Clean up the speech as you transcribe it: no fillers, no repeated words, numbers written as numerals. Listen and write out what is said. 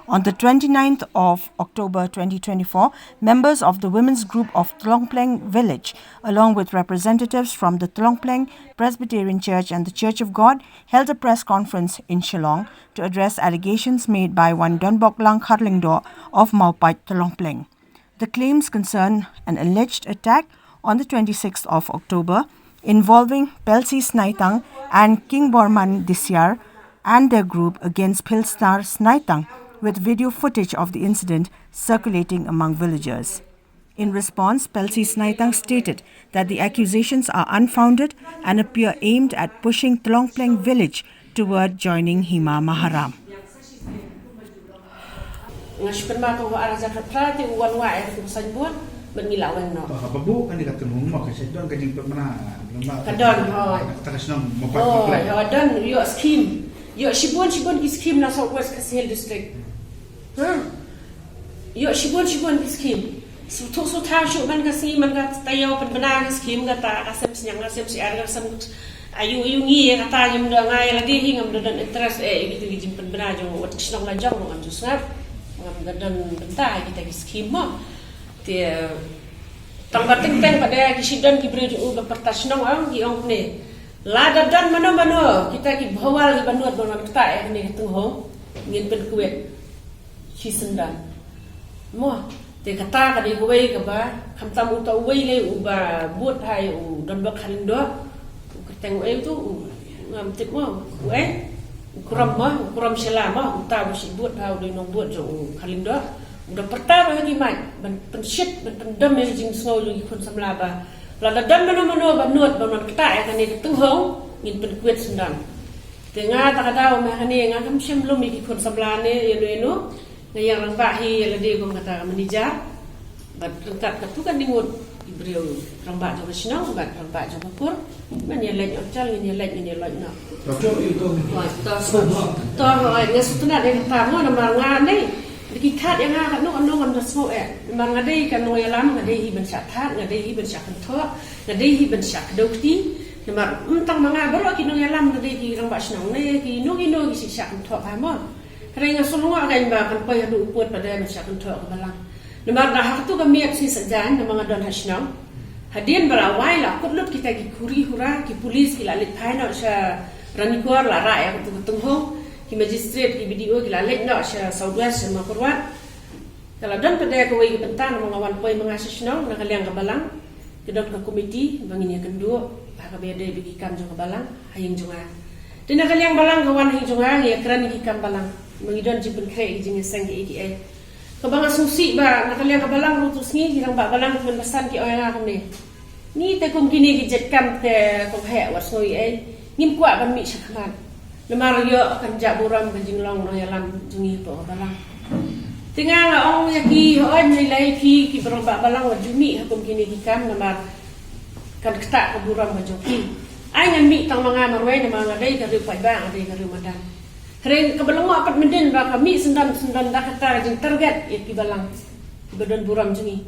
On the 29th of October 2024, members of the women's group of Tlongpleng village, along with representatives from the Tlongpleng Presbyterian Church and the Church of God, held a press conference in Shillong to address allegations made by one Donboklang Kharlyngdoh of Mawpait, Tlongpleng. The claims concern an alleged attack on the 26th of October involving Pelcy Snaitang and Kingborman Disiar and their group against Philstar Snaitang, with video footage of the incident circulating among villagers. In response, Pelcy Snaitang stated that the accusations are unfounded and appear aimed at pushing Tlongpleng village toward joining Hima Maharam. Yo shibun ki scheme na Southwest Kasihel district. Yo shibun ki scheme. So ta shu man kasi man ka tayo panbana ka scheme ka ta kasem siang kasem si arga sam ayu ngi ka ta yum da ngai la di hingam dan interest gitu gijim panbana jong wat kisnong la jong ngam jusap ngam dan benta kita ki scheme mo ti tang bating teng pada kisidan ki beri u pertasnong ang ki ong ne lada dan mana kita ki bawal ki banuat banuat kita ni tung ho ngin pen kuet chi sendan mo te kata ka di kuai ka ba kham tam u to wei le u ba buat hai u Donboklang ka teng e tu ngam tip mo u kuram sela ma u ta si buat ha u nong buat jo Kharlyngdoh udah pertama lagi mai ben shit ben dam e jing snow lu kon samla ba lada dan mana banuat kita kan ni tung hong ngin pen kuet sendan tengah tak ada me hani ngam sim belum iki kon sablane eno ngayang rang bahi la de gom kata manager bat lengkap tu kan dingut ibreu rang ba jo sinau bat rang ba jo pur man ye lek ocal ni lek no to ai ngesutna de tamo na manga ni dikikat yang akan no semua memang ada kan no yalam ada hi ben syathat ada hi ben syakhan tho ada hi ben syak dokti memang tang manga baru ki no yalam ada ki rang ba snong ne ki no ki syakhan tho ha mo kare nga sulunga kan ba kan pai hadu uput pada ben syakhan tho ka balang memang dah tu kami aksi sejan memang ada hasnong hadien berawai lah kutlut kita ki kuri hura ki polis ki lalit phaina sha ranikor la ra ya tu tunghong ki magistrate ki video ki lalek nak sya Southwest sama Purwat kalau dan pada ko wi bentan mengawan poi mengasisnong na kaliang kabalang kedot ke komiti banginya kendua ka bede bikikan jo kabalang haying jonga dina kaliang balang kawan haying jonga ya kran ki kam balang mengidon jiben kre jinge sang ki ai kabang asusi ba na kaliang kabalang rutus ni hirang ba balang men pesan ki oya ngam ni te kum kini ki jet kam te ko he wasoi ai ngim kwa ban mi sakman Lemar yo akan jak buram ke jinglong no yalam jungi po balang. Tengah nga ong yaki hoan nilai ki berobak balang wa jumi hakum kini hikam lemar kan ketak ke buram ke joki. Ai ngan mi tang manga marwai na manga dai ka pai bang dai ka madan. Keren ke belong apat menden ba kami sendan da kata jing target yaki balang. Badan buram jungi.